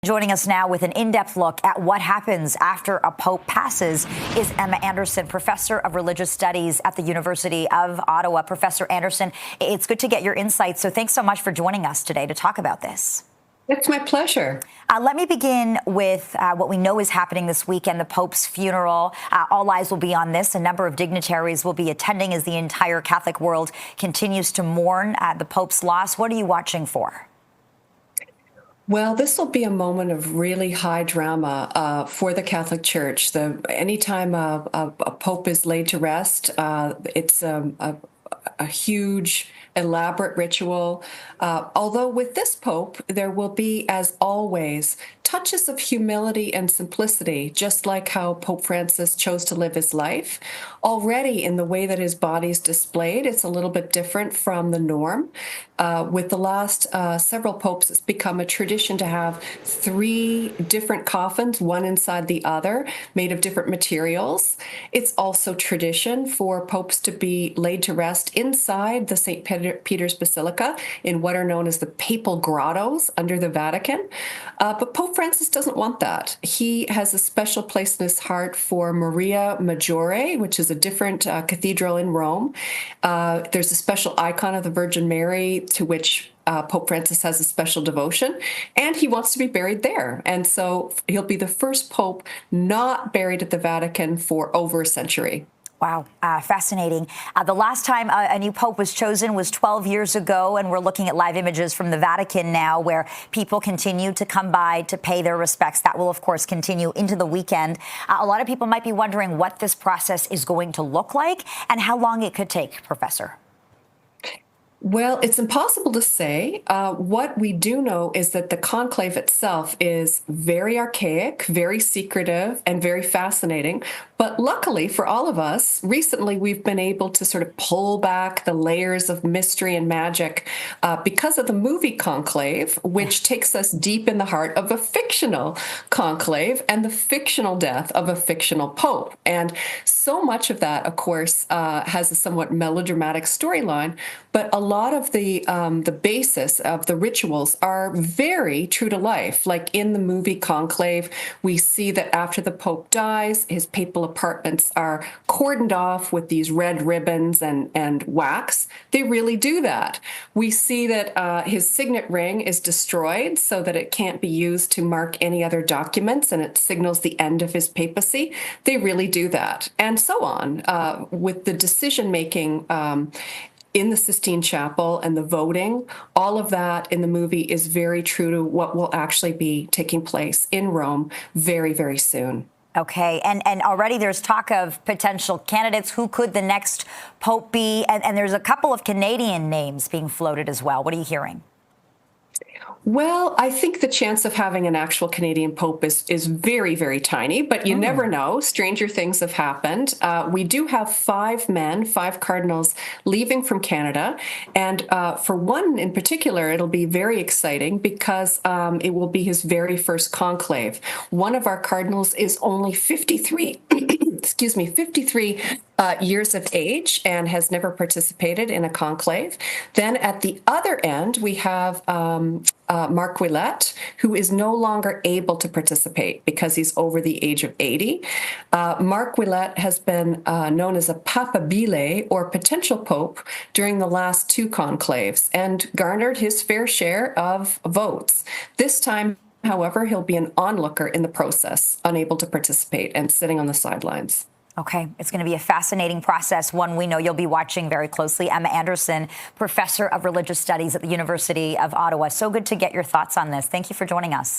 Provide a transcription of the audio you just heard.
Joining us now with an in-depth look at what happens after a pope passes is Emma Anderson, professor of religious studies at the University of Ottawa. Professor Anderson, it's good to get your insights. So thanks so much for joining us today to talk about this. It's my pleasure. Let me begin with what we know is happening this weekend, the Pope's funeral. All eyes will be on this. A number of dignitaries will be attending as the entire Catholic world continues to mourn the Pope's loss. What are you watching for? Well, this will be a moment of really high drama for the Catholic Church. Anytime a pope is laid to rest, it's a huge, elaborate ritual. Although with this pope, there will be, as always, touches of humility and simplicity, just like how Pope Francis chose to live his life. Already in the way that his body's displayed, it's a little bit different from the norm. With the last several popes, it's become a tradition to have 3 different coffins, one inside the other, made of different materials. It's also tradition for popes to be laid to rest inside the St. Peter's Basilica in what are known as the papal grottos under the Vatican. But Pope Francis doesn't want that. He has a special place in his heart for Maria Maggiore, which is a different cathedral in Rome. There's a special icon of the Virgin Mary to which Pope Francis has a special devotion, and he wants to be buried there. And so he'll be the first pope not buried at the Vatican for over a century. Wow, fascinating. The last time a new pope was chosen was 12 years ago, and we're looking at live images from the Vatican now where people continue to come by to pay their respects. That will, of course, continue into the weekend. A lot of people might be wondering what this process is going to look like and how long it could take, Professor. Well, it's impossible to say. What we do know is that the conclave itself is very archaic, very secretive, and very fascinating. But luckily for all of us, recently we've been able to sort of pull back the layers of mystery and magic because of the movie Conclave, which takes us deep in the heart of a fictional conclave and the fictional death of a fictional pope. And so much of that, of course, has a somewhat melodramatic storyline, but a lot of the basis of the rituals are very true to life. Like in the movie Conclave, we see that after the Pope dies, his papal apartments are cordoned off with these red ribbons and wax. They really do that. We see that his signet ring is destroyed so that it can't be used to mark any other documents, and it signals the end of his papacy. They really do that. And so on with the decision-making in the Sistine Chapel and the voting. All of that in the movie is very true to what will actually be taking place in Rome very, very soon. Okay, and already there's talk of potential candidates. Who could the next pope be? And there's a couple of Canadian names being floated as well. What are you hearing? Well, I think the chance of having an actual Canadian pope is very, very tiny, but you never know. Stranger things have happened. We do have 5 cardinals leaving from Canada. And for one in particular, it'll be very exciting because it will be his very first conclave. One of our cardinals is only 53, 53 years of age and has never participated in a conclave. Then at the other end, we have Marc Ouellet, who is no longer able to participate because he's over the age of 80. Marc Ouellet has been known as a papabile, or potential pope, during the last 2 conclaves and garnered his fair share of votes. This time, however, he'll be an onlooker in the process, unable to participate and sitting on the sidelines. Okay, it's going to be a fascinating process, one we know you'll be watching very closely. Emma Anderson, professor of religious studies at the University of Ottawa. So good to get your thoughts on this. Thank you for joining us.